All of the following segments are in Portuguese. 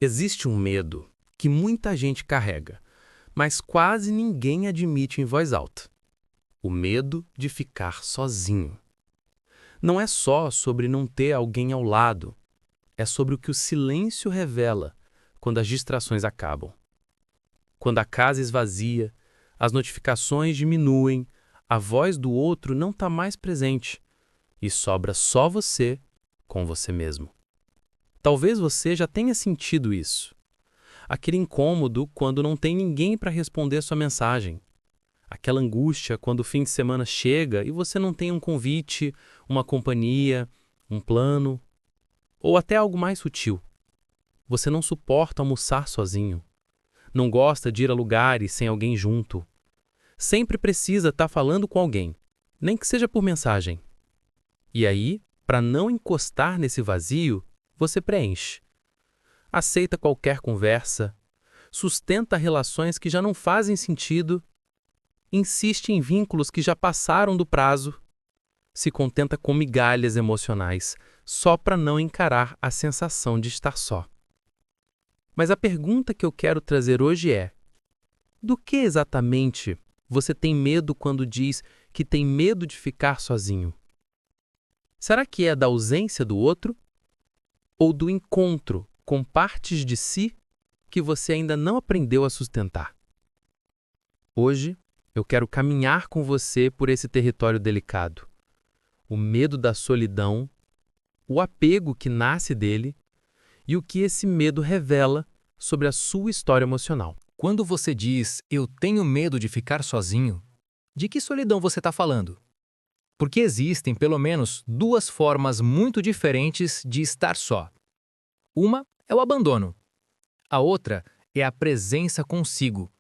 Existe um medo que muita gente carrega, mas quase ninguém admite em voz alta. O medo de ficar sozinho. Não é só sobre não ter alguém ao lado, é sobre o que o silêncio revela quando as distrações acabam. Quando a casa esvazia, as notificações diminuem, a voz do outro não está mais presente e sobra só você com você mesmo. Talvez você já tenha sentido isso. Aquele incômodo quando não tem ninguém para responder sua mensagem. Aquela angústia quando o fim de semana chega e você não tem um convite, uma companhia, um plano, ou até algo mais sutil. Você não suporta almoçar sozinho. Não gosta de ir a lugares sem alguém junto. Sempre precisa estar falando com alguém, nem que seja por mensagem. E aí, para não encostar nesse vazio, você preenche. Aceita qualquer conversa, sustenta relações que já não fazem sentido, insiste em vínculos que já passaram do prazo, se contenta com migalhas emocionais só para não encarar a sensação de estar só. Mas a pergunta que eu quero trazer hoje é: do que exatamente você tem medo quando diz que tem medo de ficar sozinho? Será que é da ausência do outro? Ou do encontro com partes de si que você ainda não aprendeu a sustentar? Hoje, eu quero caminhar com você por esse território delicado. O medo da solidão, o apego que nasce dele e o que esse medo revela sobre a sua história emocional. Quando você diz, eu tenho medo de ficar sozinho, de que solidão você está falando? Porque existem pelo menos duas formas muito diferentes de estar só. Uma é o abandono. A outra é a presença consigo.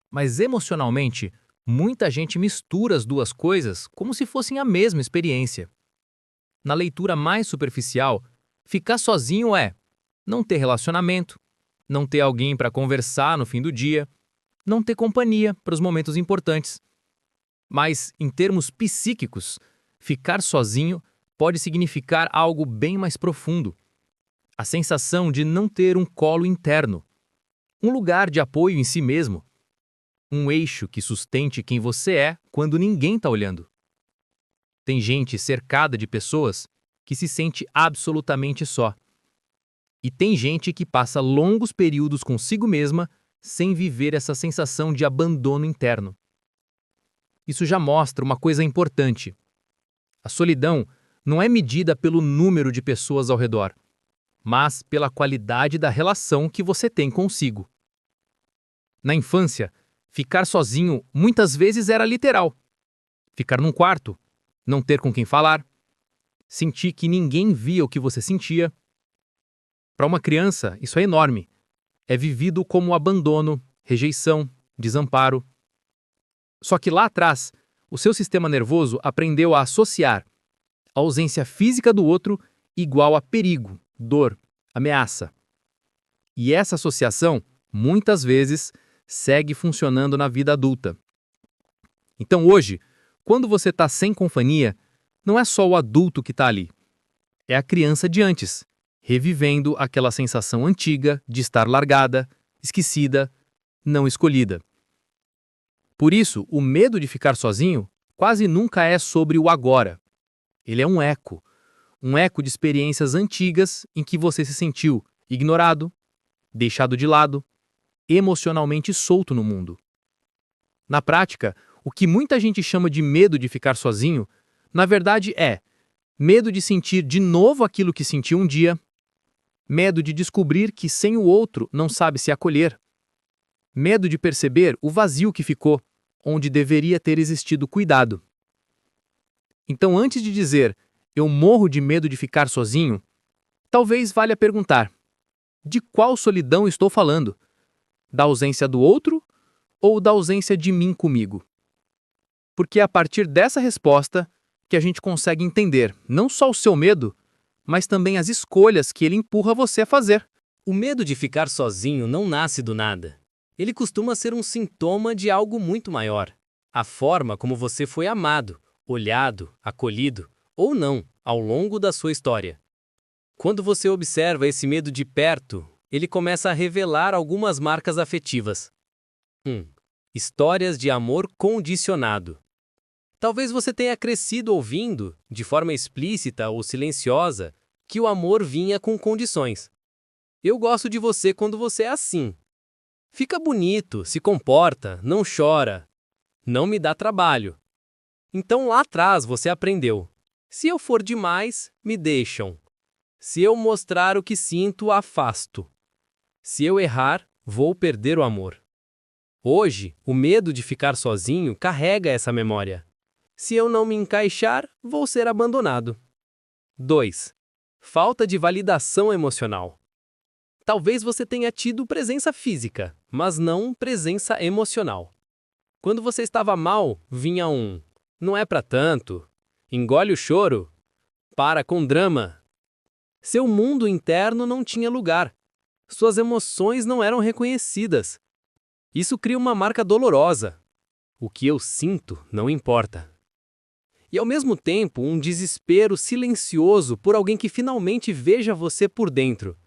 Mas emocionalmente, muita gente mistura as duas coisas como se fossem a mesma experiência. Na leitura mais superficial, ficar sozinho é não ter relacionamento, não ter alguém para conversar no fim do dia, não ter companhia para os momentos importantes. Mas, em termos psíquicos, ficar sozinho pode significar algo bem mais profundo. A sensação de não ter um colo interno, um lugar de apoio em si mesmo, um eixo que sustente quem você é quando ninguém está olhando. Tem gente cercada de pessoas que se sente absolutamente só. E tem gente que passa longos períodos consigo mesma sem viver essa sensação de abandono interno. Isso já mostra uma coisa importante. A solidão não é medida pelo número de pessoas ao redor, mas pela qualidade da relação que você tem consigo. Na infância, ficar sozinho muitas vezes era literal. Ficar num quarto, não ter com quem falar, sentir que ninguém via o que você sentia. Para uma criança, isso é enorme. É vivido como abandono, rejeição, desamparo. Só que lá atrás, o seu sistema nervoso aprendeu a associar a ausência física do outro igual a perigo, dor, ameaça. E essa associação, muitas vezes, segue funcionando na vida adulta. Então hoje, quando você está sem companhia, não é só o adulto que está ali. É a criança de antes, revivendo aquela sensação antiga de estar largada, esquecida, não escolhida. Por isso, o medo de ficar sozinho quase nunca é sobre o agora. Ele é um eco de experiências antigas em que você se sentiu ignorado, deixado de lado, emocionalmente solto no mundo. Na prática, o que muita gente chama de medo de ficar sozinho, na verdade é medo de sentir de novo aquilo que sentiu um dia, medo de descobrir que sem o outro não sabe se acolher, medo de perceber o vazio que ficou, onde deveria ter existido cuidado. Então, antes de dizer, eu morro de medo de ficar sozinho, talvez valha perguntar, de qual solidão estou falando? Da ausência do outro ou da ausência de mim comigo? Porque é a partir dessa resposta que a gente consegue entender não só o seu medo, mas também as escolhas que ele empurra você a fazer. O medo de ficar sozinho não nasce do nada. Ele costuma ser um sintoma de algo muito maior. A forma como você foi amado, olhado, acolhido, ou não, ao longo da sua história. Quando você observa esse medo de perto, Ele começa a revelar algumas marcas afetivas. 1. Histórias de amor condicionado. Talvez você tenha crescido ouvindo, de forma explícita ou silenciosa, que o amor vinha com condições. Eu gosto de você quando você é assim. Fica bonito, se comporta, não chora. Não me dá trabalho. Então lá atrás você aprendeu. Se eu for demais, me deixam. Se eu mostrar o que sinto, afasto. Se eu errar, vou perder o amor. Hoje, o medo de ficar sozinho carrega essa memória. Se eu não me encaixar, vou ser abandonado. 2. Falta de validação emocional. Talvez você tenha tido presença física, mas não presença emocional. Quando você estava mal, vinha um: não é pra tanto, engole o choro, para com drama. Seu mundo interno não tinha lugar. Suas emoções não eram reconhecidas. Isso cria uma marca dolorosa. O que eu sinto não importa. E ao mesmo tempo, um desespero silencioso por alguém que finalmente veja você por dentro.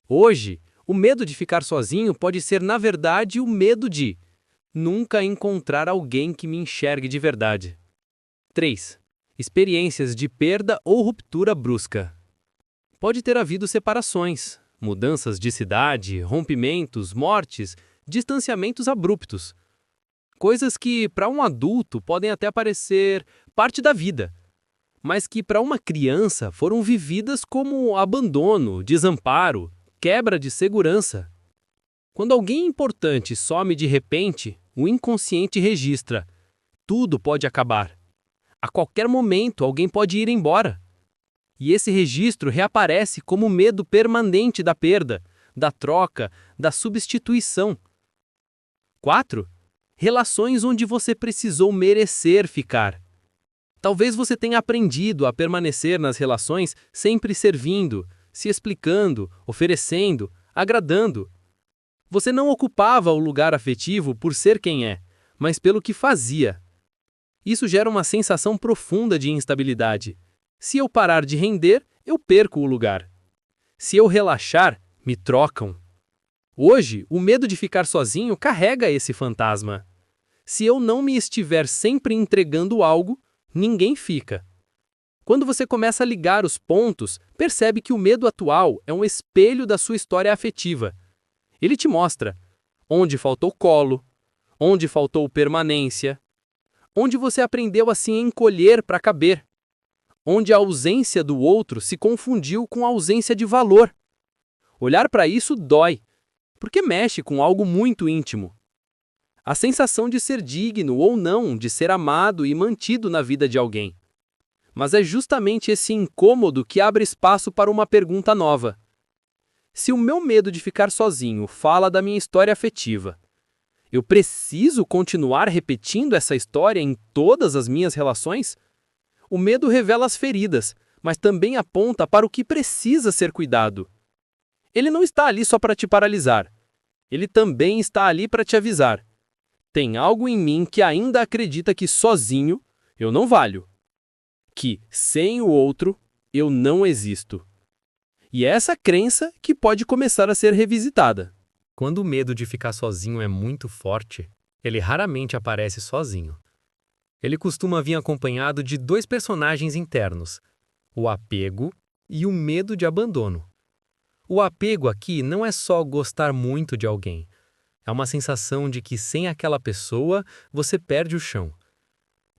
Hoje, o medo de ficar sozinho pode ser, na verdade, o medo de nunca encontrar alguém que me enxergue de verdade. 3. Experiências de perda ou ruptura brusca. Pode ter havido separações, mudanças de cidade, rompimentos, mortes, distanciamentos abruptos. Coisas que, para um adulto, podem até parecer parte da vida, mas que, para uma criança, foram vividas como abandono, desamparo, quebra de segurança. Quando alguém importante some de repente, o inconsciente registra: tudo pode acabar. A qualquer momento, alguém pode ir embora. E esse registro reaparece como medo permanente da perda, da troca, da substituição. 4. Relações onde você precisou merecer ficar. Talvez você tenha aprendido a permanecer nas relações sempre servindo, se explicando, oferecendo, agradando. Você não ocupava o lugar afetivo por ser quem é, mas pelo que fazia. Isso gera uma sensação profunda de instabilidade. Se eu parar de render, eu perco o lugar. Se eu relaxar, me trocam. Hoje, o medo de ficar sozinho carrega esse fantasma. Se eu não me estiver sempre entregando algo, ninguém fica. Quando você começa a ligar os pontos, percebe que o medo atual é um espelho da sua história afetiva. Ele te mostra onde faltou colo, onde faltou permanência, onde você aprendeu a se encolher para caber, onde a ausência do outro se confundiu com a ausência de valor. Olhar para isso dói, porque mexe com algo muito íntimo. A sensação de ser digno ou não de ser amado e mantido na vida de alguém. Mas é justamente esse incômodo que abre espaço para uma pergunta nova. Se o meu medo de ficar sozinho fala da minha história afetiva, eu preciso continuar repetindo essa história em todas as minhas relações? O medo revela as feridas, mas também aponta para o que precisa ser cuidado. Ele não está ali só para te paralisar. Ele também está ali para te avisar. Tem algo em mim que ainda acredita que sozinho eu não valho. Que, sem o outro, eu não existo. E é essa crença que pode começar a ser revisitada. Quando o medo de ficar sozinho é muito forte, ele raramente aparece sozinho. Ele costuma vir acompanhado de dois personagens internos, o apego e o medo de abandono. O apego aqui não é só gostar muito de alguém. É uma sensação de que sem aquela pessoa, você perde o chão.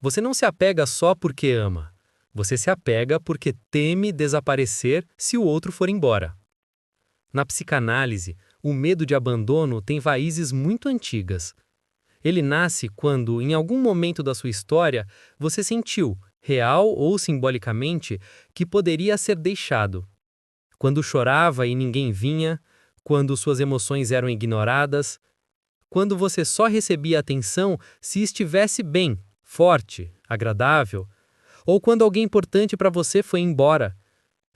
Você não se apega só porque ama. Você se apega porque teme desaparecer se o outro for embora. Na psicanálise, o medo de abandono tem raízes muito antigas. Ele nasce quando, em algum momento da sua história, você sentiu, real ou simbolicamente, que poderia ser deixado. Quando chorava e ninguém vinha, quando suas emoções eram ignoradas, quando você só recebia atenção se estivesse bem, forte, agradável, ou quando alguém importante para você foi embora,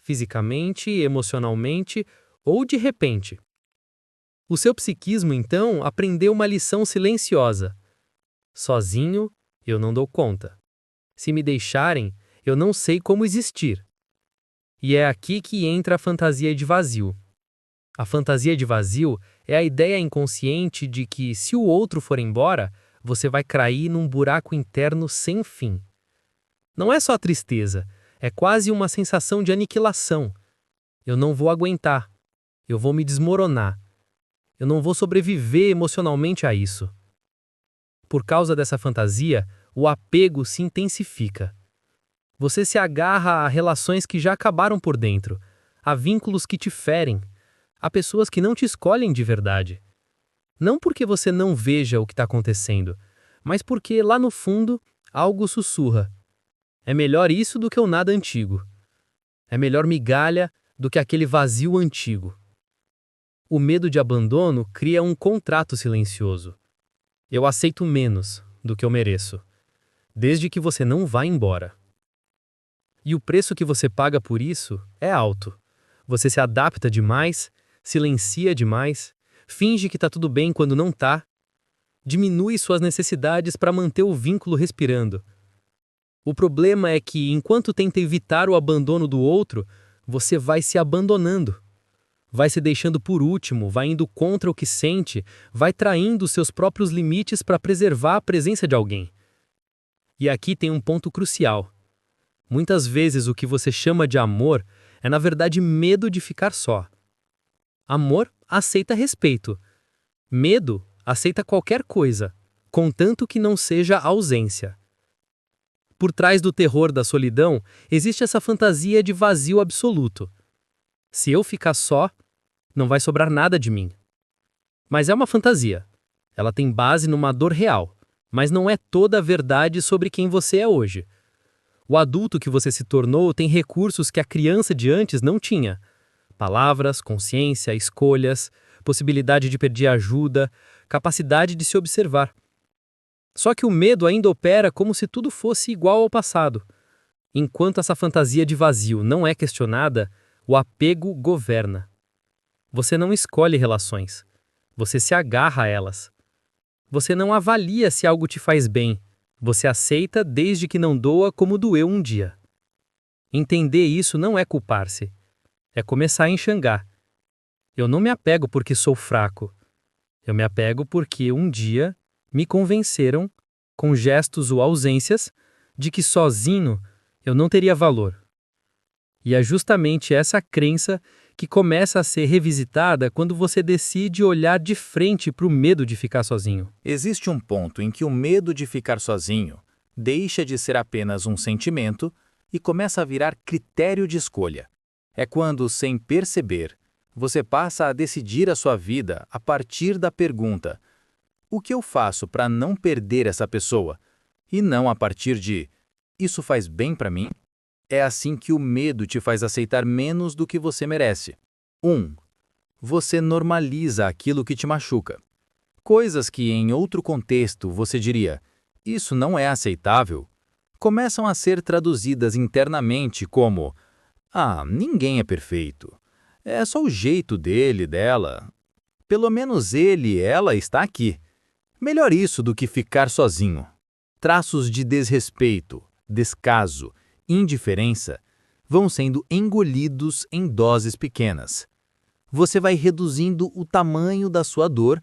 fisicamente, emocionalmente ou de repente. O seu psiquismo, então, aprendeu uma lição silenciosa. Sozinho, eu não dou conta. Se me deixarem, eu não sei como existir. E é aqui que entra a fantasia de vazio. A fantasia de vazio é a ideia inconsciente de que, se o outro for embora, você vai cair num buraco interno sem fim. Não é só tristeza, é quase uma sensação de aniquilação. Eu não vou aguentar, eu vou me desmoronar, eu não vou sobreviver emocionalmente a isso. Por causa dessa fantasia, o apego se intensifica. Você se agarra a relações que já acabaram por dentro, a vínculos que te ferem, a pessoas que não te escolhem de verdade. Não porque você não veja o que está acontecendo, mas porque, lá no fundo, algo sussurra. É melhor isso do que o nada antigo. É melhor migalha do que aquele vazio antigo. O medo de abandono cria um contrato silencioso. Eu aceito menos do que eu mereço, desde que você não vá embora. E o preço que você paga por isso é alto. Você se adapta demais, silencia demais, finge que está tudo bem quando não está, diminui suas necessidades para manter o vínculo respirando. O problema é que, enquanto tenta evitar o abandono do outro, você vai se abandonando. Vai se deixando por último, vai indo contra o que sente, vai traindo seus próprios limites para preservar a presença de alguém. E aqui tem um ponto crucial. Muitas vezes o que você chama de amor é na verdade medo de ficar só. Amor aceita respeito. Medo aceita qualquer coisa, contanto que não seja ausência. Por trás do terror da solidão, existe essa fantasia de vazio absoluto. Se eu ficar só, não vai sobrar nada de mim. Mas é uma fantasia. Ela tem base numa dor real, mas não é toda a verdade sobre quem você é hoje. O adulto que você se tornou tem recursos que a criança de antes não tinha. Palavras, consciência, escolhas, possibilidade de pedir ajuda, capacidade de se observar. Só que o medo ainda opera como se tudo fosse igual ao passado. Enquanto essa fantasia de vazio não é questionada, o apego governa. Você não escolhe relações. Você se agarra a elas. Você não avalia se algo te faz bem. Você aceita desde que não doa como doeu um dia. Entender isso não é culpar-se. É começar a enxangar. Eu não me apego porque sou fraco. Eu me apego porque um dia me convenceram, com gestos ou ausências, de que sozinho eu não teria valor. E é justamente essa crença que começa a ser revisitada quando você decide olhar de frente para o medo de ficar sozinho. Existe um ponto em que o medo de ficar sozinho deixa de ser apenas um sentimento e começa a virar critério de escolha. É quando, sem perceber, você passa a decidir a sua vida a partir da pergunta: o que eu faço para não perder essa pessoa? E não a partir de: isso faz bem para mim? É assim que o medo te faz aceitar menos do que você merece. 1. Você normaliza aquilo que te machuca. Coisas que, em outro contexto, você diria: isso não é aceitável, começam a ser traduzidas internamente como: ninguém é perfeito. É só o jeito dele, dela. Pelo menos ele, ela está aqui. Melhor isso do que ficar sozinho. Traços de desrespeito, descaso, indiferença vão sendo engolidos em doses pequenas. Você vai reduzindo o tamanho da sua dor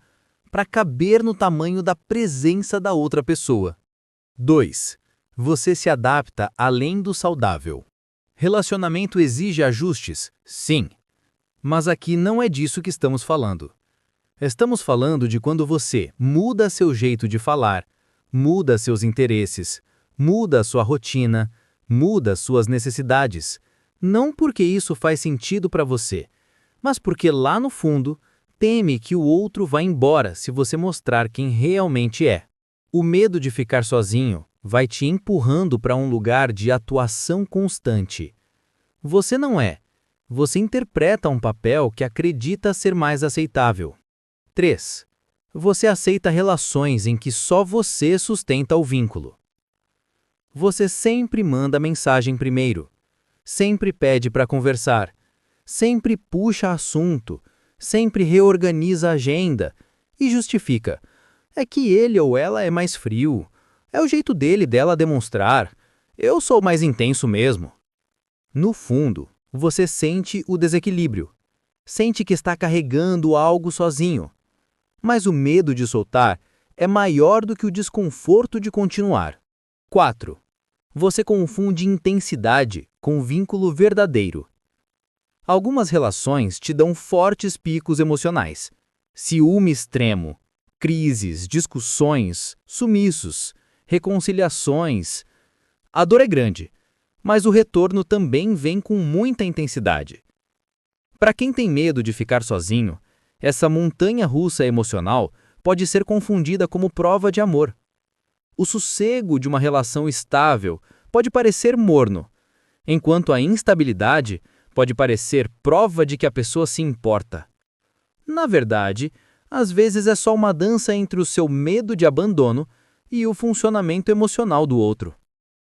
para caber no tamanho da presença da outra pessoa. 2. Você se adapta além do saudável. Relacionamento exige ajustes? Sim. Mas aqui não é disso que estamos falando. Estamos falando de quando você muda seu jeito de falar, muda seus interesses, muda sua rotina, muda suas necessidades. Não porque isso faz sentido para você, mas porque lá no fundo teme que o outro vá embora se você mostrar quem realmente é. O medo de ficar sozinho vai te empurrando para um lugar de atuação constante. Você não é. Você interpreta um papel que acredita ser mais aceitável. 3. Você aceita relações em que só você sustenta o vínculo. Você sempre manda mensagem primeiro, sempre pede para conversar, sempre puxa assunto, sempre reorganiza a agenda e justifica. É que ele ou ela é mais frio, é o jeito dele dela demonstrar, eu sou mais intenso mesmo. No fundo, você sente o desequilíbrio. sente que está carregando algo sozinho. Mas o medo de soltar é maior do que o desconforto de continuar. 4. Você confunde intensidade com vínculo verdadeiro. Algumas relações te dão fortes picos emocionais. Ciúme extremo, crises, discussões, sumiços, reconciliações. A dor é grande, mas o retorno também vem com muita intensidade. Para quem tem medo de ficar sozinho, essa montanha-russa emocional pode ser confundida como prova de amor. O sossego de uma relação estável pode parecer morno, enquanto a instabilidade pode parecer prova de que a pessoa se importa. Na verdade, às vezes é só uma dança entre o seu medo de abandono e o funcionamento emocional do outro.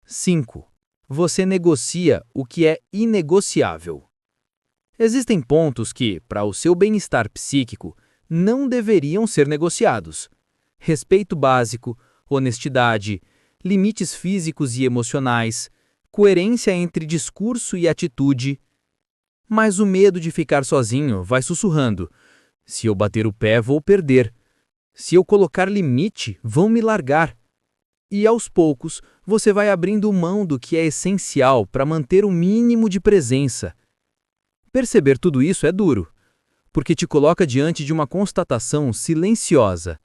5. Você negocia o que é inegociável. Existem pontos que, para o seu bem-estar psíquico, não deveriam ser negociados. Respeito básico, honestidade, limites físicos e emocionais, coerência entre discurso e atitude. Mas o medo de ficar sozinho vai sussurrando: se eu bater o pé, vou perder. Se eu colocar limite, vão me largar. E aos poucos, você vai abrindo mão do que é essencial para manter o mínimo de presença. Perceber tudo isso é duro, porque te coloca diante de uma constatação silenciosa.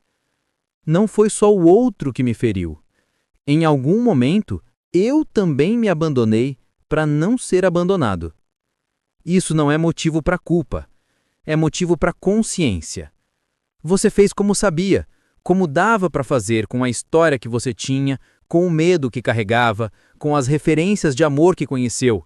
Não foi só o outro que me feriu. Em algum momento, eu também me abandonei para não ser abandonado. Isso não é motivo para culpa, é motivo para consciência. Você fez como sabia, como dava para fazer com a história que você tinha, com o medo que carregava, com as referências de amor que conheceu.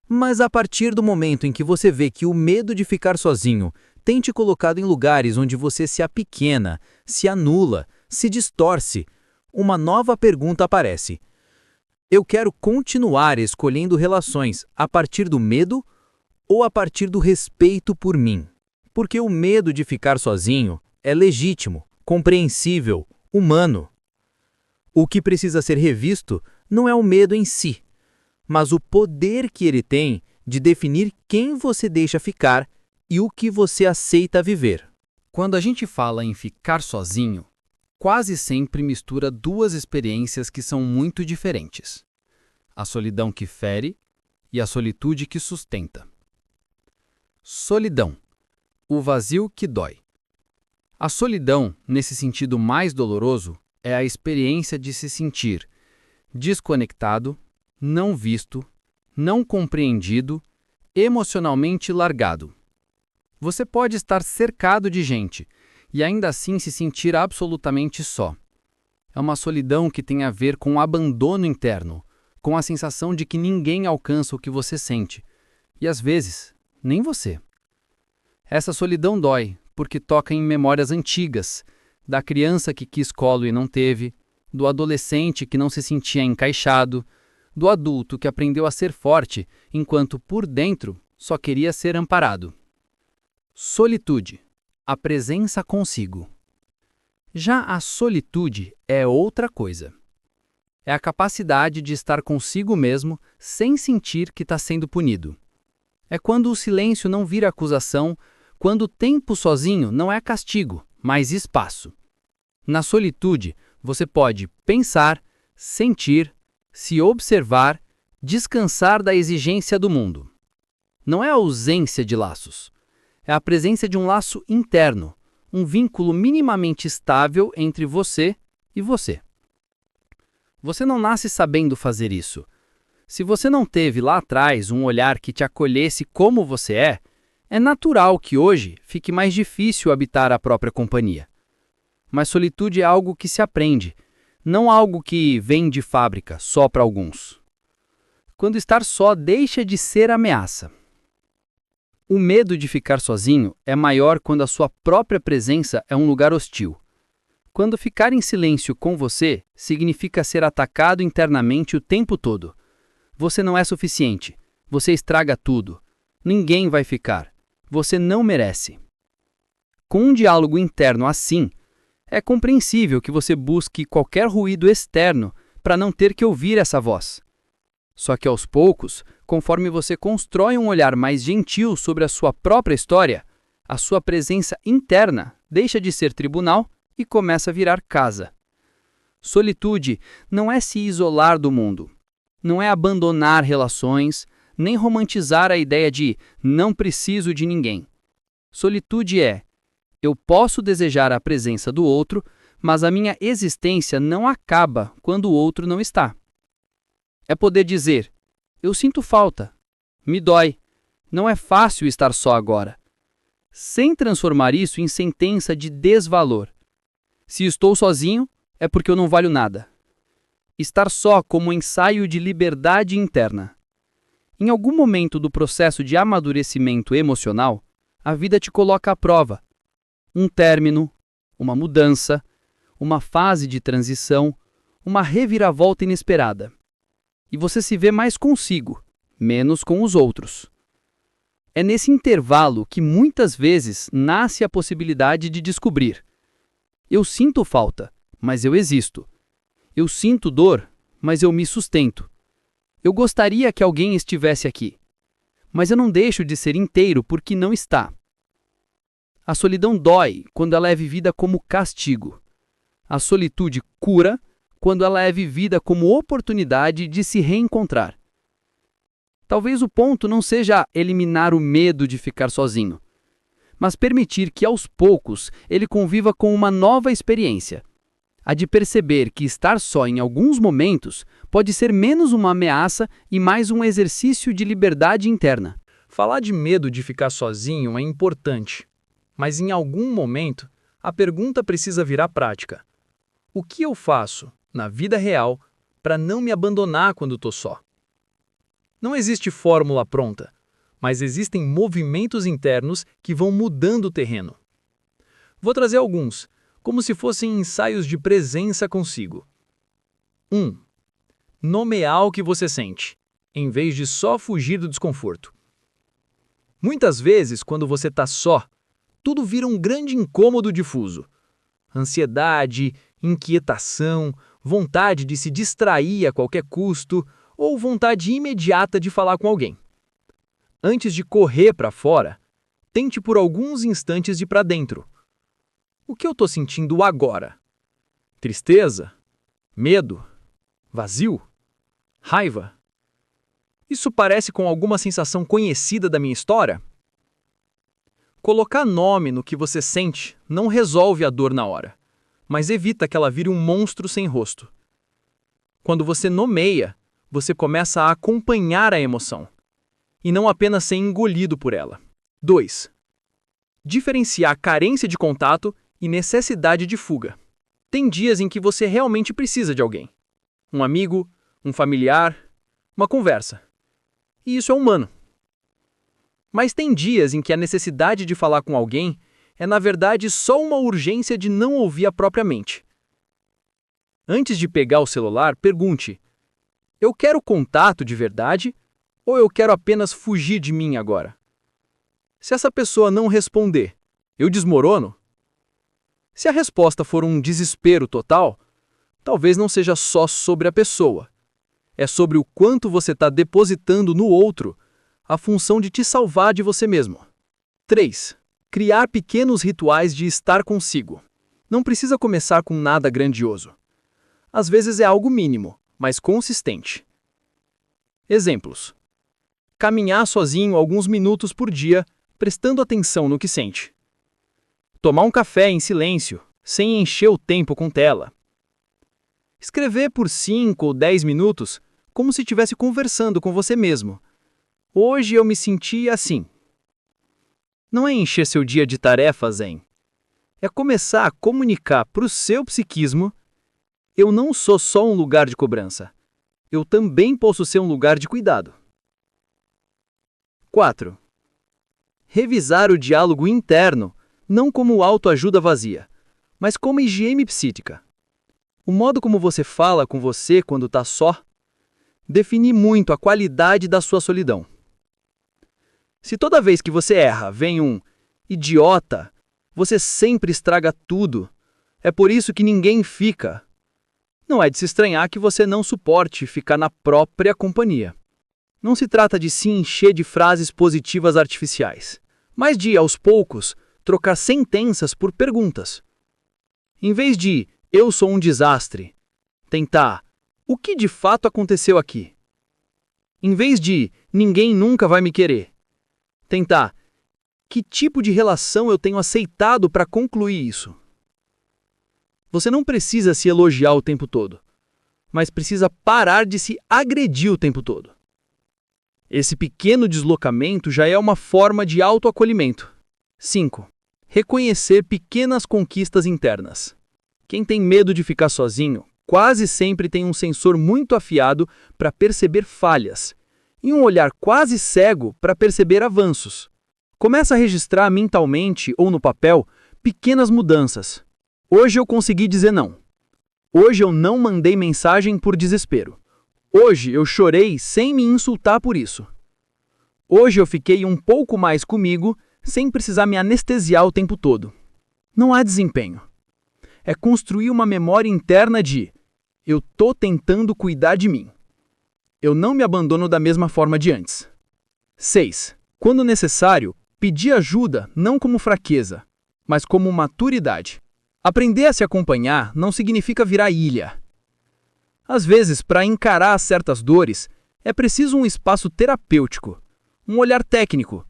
Mas a partir do momento em que você vê que o medo de ficar sozinho tem te colocado em lugares onde você se apequena, se anula, se distorce, uma nova pergunta aparece. Eu quero continuar escolhendo relações a partir do medo ou a partir do respeito por mim? Porque o medo de ficar sozinho é legítimo, compreensível, humano. O que precisa ser revisto não é o medo em si, mas o poder que ele tem de definir quem você deixa ficar e o que você aceita viver. Quando a gente fala em ficar sozinho, quase sempre mistura duas experiências que são muito diferentes: a solidão que fere e a solitude que sustenta. Solidão, o vazio que dói. A solidão, nesse sentido mais doloroso, é a experiência de se sentir desconectado, não visto, não compreendido, emocionalmente largado. Você pode estar cercado de gente e ainda assim se sentir absolutamente só. É uma solidão que tem a ver com o abandono interno, com a sensação de que ninguém alcança o que você sente, e às vezes, nem você. Essa solidão dói porque toca em memórias antigas, da criança que quis colo e não teve, do adolescente que não se sentia encaixado, do adulto que aprendeu a ser forte enquanto por dentro só queria ser amparado. Solitude, a presença consigo. Já a solitude é outra coisa. É a capacidade de estar consigo mesmo sem sentir que está sendo punido. É quando o silêncio não vira acusação, quando o tempo sozinho não é castigo, mas espaço. Na solitude, você pode pensar, sentir, se observar, descansar da exigência do mundo. Não é a ausência de laços. É a presença de um laço interno, um vínculo minimamente estável entre você e você. Você não nasce sabendo fazer isso. Se você não teve lá atrás um olhar que te acolhesse como você é natural que hoje fique mais difícil habitar a própria companhia. Mas solitude é algo que se aprende, não algo que vem de fábrica só para alguns. Quando estar só deixa de ser ameaça. O medo de ficar sozinho é maior quando a sua própria presença é um lugar hostil. Quando ficar em silêncio com você significa ser atacado internamente o tempo todo. Você não é suficiente. Você estraga tudo. Ninguém vai ficar. Você não merece. Com um diálogo interno assim, é compreensível que você busque qualquer ruído externo para não ter que ouvir essa voz. Só que aos poucos, Conforme você constrói um olhar mais gentil sobre a sua própria história, a sua presença interna deixa de ser tribunal e começa a virar casa. Solitude não é se isolar do mundo, não é abandonar relações, nem romantizar a ideia de não preciso de ninguém. Solitude é: eu posso desejar a presença do outro, mas a minha existência não acaba quando o outro não está. É poder dizer: eu sinto falta, me dói, não é fácil estar só agora, sem transformar isso em sentença de desvalor. Se estou sozinho, é porque eu não valho nada. Estar só como um ensaio de liberdade interna. Em algum momento do processo de amadurecimento emocional, a vida te coloca à prova. Um término, uma mudança, uma fase de transição, uma reviravolta inesperada. E você se vê mais consigo, menos com os outros. É nesse intervalo que muitas vezes nasce a possibilidade de descobrir: eu sinto falta, mas eu existo. Eu sinto dor, mas eu me sustento. Eu gostaria que alguém estivesse aqui, mas eu não deixo de ser inteiro porque não está. A solidão dói quando ela é vivida como castigo. A solitude cura quando ela é vivida como oportunidade de se reencontrar. Talvez o ponto não seja eliminar o medo de ficar sozinho, mas permitir que aos poucos ele conviva com uma nova experiência. A de perceber que estar só em alguns momentos pode ser menos uma ameaça e mais um exercício de liberdade interna. Falar de medo de ficar sozinho é importante, mas em algum momento a pergunta precisa virar prática. O que eu faço, na vida real, para não me abandonar quando estou só? Não existe fórmula pronta, mas existem movimentos internos que vão mudando o terreno. Vou trazer alguns, como se fossem ensaios de presença consigo. 1. Nomear o que você sente, em vez de só fugir do desconforto. Muitas vezes, quando você está só, tudo vira um grande incômodo difuso. Ansiedade, inquietação, vontade de se distrair a qualquer custo ou vontade imediata de falar com alguém. Antes de correr para fora, tente por alguns instantes ir para dentro. O que eu estou sentindo agora? Tristeza? Medo? Vazio? Raiva? Isso parece com alguma sensação conhecida da minha história? Colocar nome no que você sente não resolve a dor na hora, mas evita que ela vire um monstro sem rosto. Quando você nomeia, você começa a acompanhar a emoção, e não apenas ser engolido por ela. 2. Diferenciar carência de contato e necessidade de fuga. Tem dias em que você realmente precisa de alguém. Um amigo, um familiar, uma conversa. E isso é humano. Mas tem dias em que a necessidade de falar com alguém é, na verdade, só uma urgência de não ouvir a própria mente. Antes de pegar o celular, pergunte: eu quero contato de verdade ou eu quero apenas fugir de mim agora? Se essa pessoa não responder, eu desmorono? Se a resposta for um desespero total, talvez não seja só sobre a pessoa. É sobre o quanto você está depositando no outro a função de te salvar de você mesmo. 3. Criar pequenos rituais de estar consigo. Não precisa começar com nada grandioso. Às vezes é algo mínimo, mas consistente. Exemplos: caminhar sozinho alguns minutos por dia, prestando atenção no que sente. Tomar um café em silêncio, sem encher o tempo com tela. Escrever por 5 ou 10 minutos, como se estivesse conversando com você mesmo. Hoje eu me senti assim. Não é encher seu dia de tarefas, hein? É começar a comunicar para o seu psiquismo: eu não sou só um lugar de cobrança. Eu também posso ser um lugar de cuidado. 4. Revisar o diálogo interno, não como autoajuda vazia, mas como higiene psíquica. O modo como você fala com você quando está só define muito a qualidade da sua solidão. Se toda vez que você erra vem um idiota, você sempre estraga tudo, é por isso que ninguém fica. Não é de se estranhar que você não suporte ficar na própria companhia. Não se trata de se encher de frases positivas artificiais, mas de, aos poucos, trocar sentenças por perguntas. Em vez de "eu sou um desastre", tentar "o que de fato aconteceu aqui?". Em vez de "ninguém nunca vai me querer", tentar "que tipo de relação eu tenho aceitado para concluir isso?". Você não precisa se elogiar o tempo todo, mas precisa parar de se agredir o tempo todo. Esse pequeno deslocamento já é uma forma de autoacolhimento. 5. Reconhecer pequenas conquistas internas. Quem tem medo de ficar sozinho quase sempre tem um sensor muito afiado para perceber falhas e um olhar quase cego para perceber avanços. Começa a registrar mentalmente ou no papel pequenas mudanças. Hoje eu consegui dizer não. Hoje eu não mandei mensagem por desespero. Hoje eu chorei sem me insultar por isso. Hoje eu fiquei um pouco mais comigo sem precisar me anestesiar o tempo todo. Não há desempenho. É construir uma memória interna de "eu tô tentando cuidar de mim. Eu não me abandono da mesma forma de antes". 6. Quando necessário, pedir ajuda não como fraqueza, mas como maturidade. Aprender a se acompanhar não significa virar ilha. Às vezes, para encarar certas dores, é preciso um espaço terapêutico, um olhar técnico,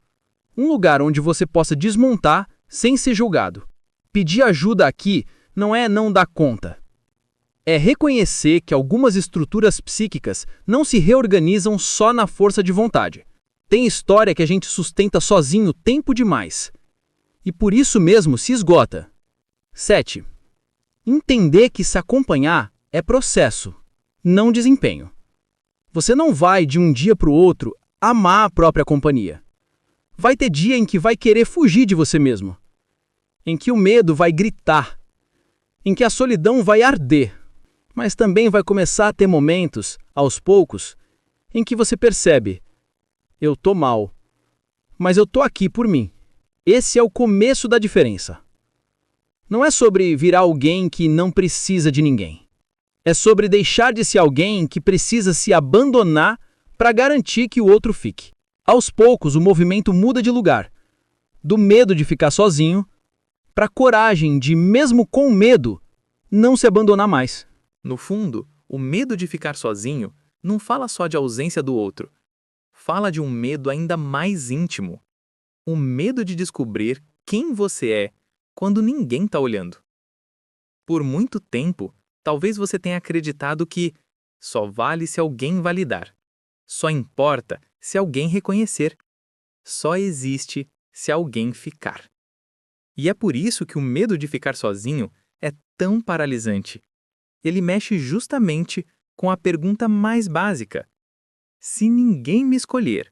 um lugar onde você possa desmontar sem ser julgado. Pedir ajuda aqui não é não dar conta. É reconhecer que algumas estruturas psíquicas não se reorganizam só na força de vontade. Tem história que a gente sustenta sozinho tempo demais. E por isso mesmo se esgota. 7. Entender que se acompanhar é processo, não desempenho. Você não vai, de um dia para o outro, amar a própria companhia. Vai ter dia em que vai querer fugir de você mesmo. Em que o medo vai gritar. Em que a solidão vai arder. Mas também vai começar a ter momentos, aos poucos, em que você percebe: eu tô mal, mas eu tô aqui por mim. Esse é o começo da diferença. Não é sobre virar alguém que não precisa de ninguém. É sobre deixar de ser alguém que precisa se abandonar para garantir que o outro fique. Aos poucos, o movimento muda de lugar. Do medo de ficar sozinho, para a coragem de, mesmo com medo, não se abandonar mais. No fundo, o medo de ficar sozinho não fala só de ausência do outro. Fala de um medo ainda mais íntimo. O medo de descobrir quem você é quando ninguém está olhando. Por muito tempo, talvez você tenha acreditado que só vale se alguém validar. Só importa se alguém reconhecer. Só existe se alguém ficar. E é por isso que o medo de ficar sozinho é tão paralisante. Ele mexe justamente com a pergunta mais básica. Se ninguém me escolher,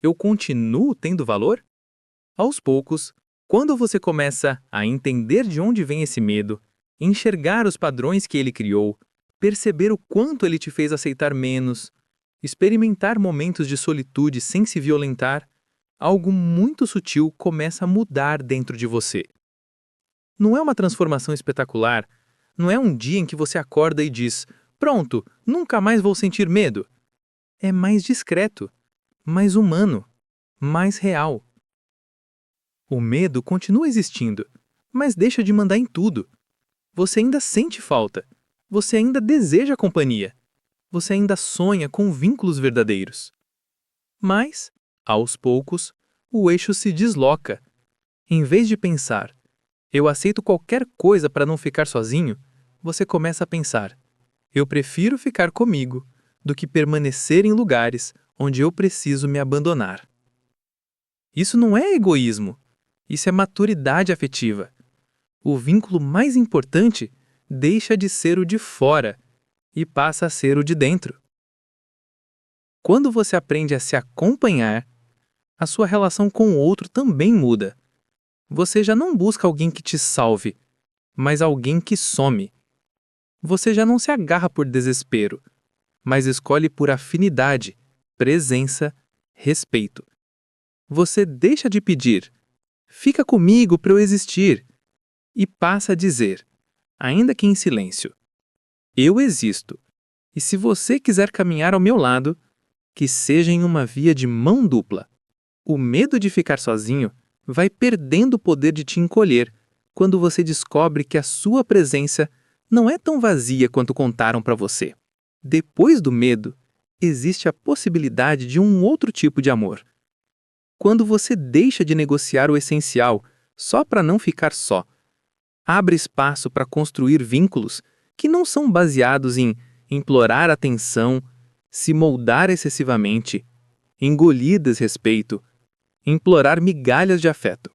eu continuo tendo valor? Aos poucos, quando você começa a entender de onde vem esse medo, enxergar os padrões que ele criou, perceber o quanto ele te fez aceitar menos, experimentar momentos de solitude sem se violentar, algo muito sutil começa a mudar dentro de você. Não é uma transformação espetacular, não é um dia em que você acorda e diz: pronto, nunca mais vou sentir medo. É mais discreto, mais humano, mais real. O medo continua existindo, mas deixa de mandar em tudo. Você ainda sente falta, você ainda deseja companhia, você ainda sonha com vínculos verdadeiros. Mas, aos poucos, o eixo se desloca. Em vez de pensar: eu aceito qualquer coisa para não ficar sozinho, você começa a pensar: eu prefiro ficar comigo do que permanecer em lugares onde eu preciso me abandonar. Isso não é egoísmo, isso é maturidade afetiva. O vínculo mais importante deixa de ser o de fora e passa a ser o de dentro. Quando você aprende a se acompanhar, a sua relação com o outro também muda. Você já não busca alguém que te salve, mas alguém que some. Você já não se agarra por desespero, mas escolhe por afinidade, presença, respeito. Você deixa de pedir: fica comigo para eu existir, e passa a dizer, ainda que em silêncio: eu existo, e se você quiser caminhar ao meu lado, que seja em uma via de mão dupla. O medo de ficar sozinho vai perdendo o poder de te encolher quando você descobre que a sua presença não é tão vazia quanto contaram para você. Depois do medo, existe a possibilidade de um outro tipo de amor. Quando você deixa de negociar o essencial só para não ficar só, abre espaço para construir vínculos que não são baseados em implorar atenção, se moldar excessivamente, engolir desrespeito, implorar migalhas de afeto.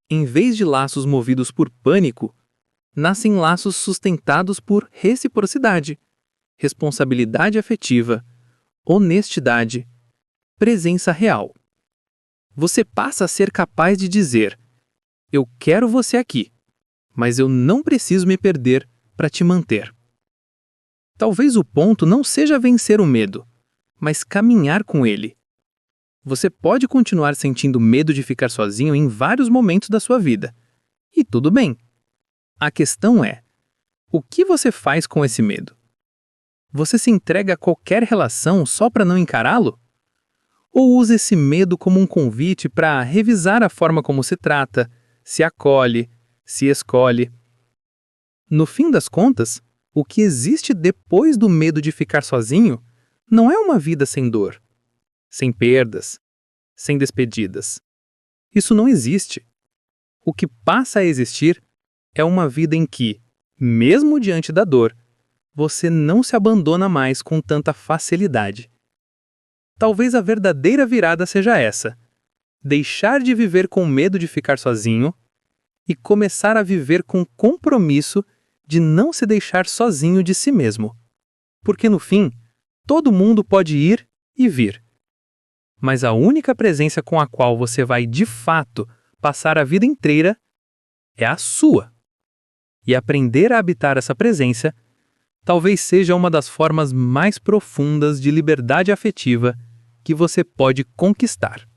Em vez de laços movidos por pânico, nascem laços sustentados por reciprocidade, responsabilidade afetiva, honestidade, presença real. Você passa a ser capaz de dizer: eu quero você aqui, mas eu não preciso me perder para te manter. Talvez o ponto não seja vencer o medo, mas caminhar com ele. Você pode continuar sentindo medo de ficar sozinho em vários momentos da sua vida. E tudo bem. A questão é: o que você faz com esse medo? Você se entrega a qualquer relação só para não encará-lo? Ou usa esse medo como um convite para revisar a forma como se trata, se acolhe, se escolhe? No fim das contas, o que existe depois do medo de ficar sozinho não é uma vida sem dor, sem perdas, sem despedidas. Isso não existe. O que passa a existir é uma vida em que, mesmo diante da dor, você não se abandona mais com tanta facilidade. Talvez a verdadeira virada seja essa: deixar de viver com medo de ficar sozinho e começar a viver com compromisso de não se deixar sozinho de si mesmo. Porque no fim, todo mundo pode ir e vir. Mas a única presença com a qual você vai de fato passar a vida inteira é a sua. E aprender a habitar essa presença talvez seja uma das formas mais profundas de liberdade afetiva que você pode conquistar.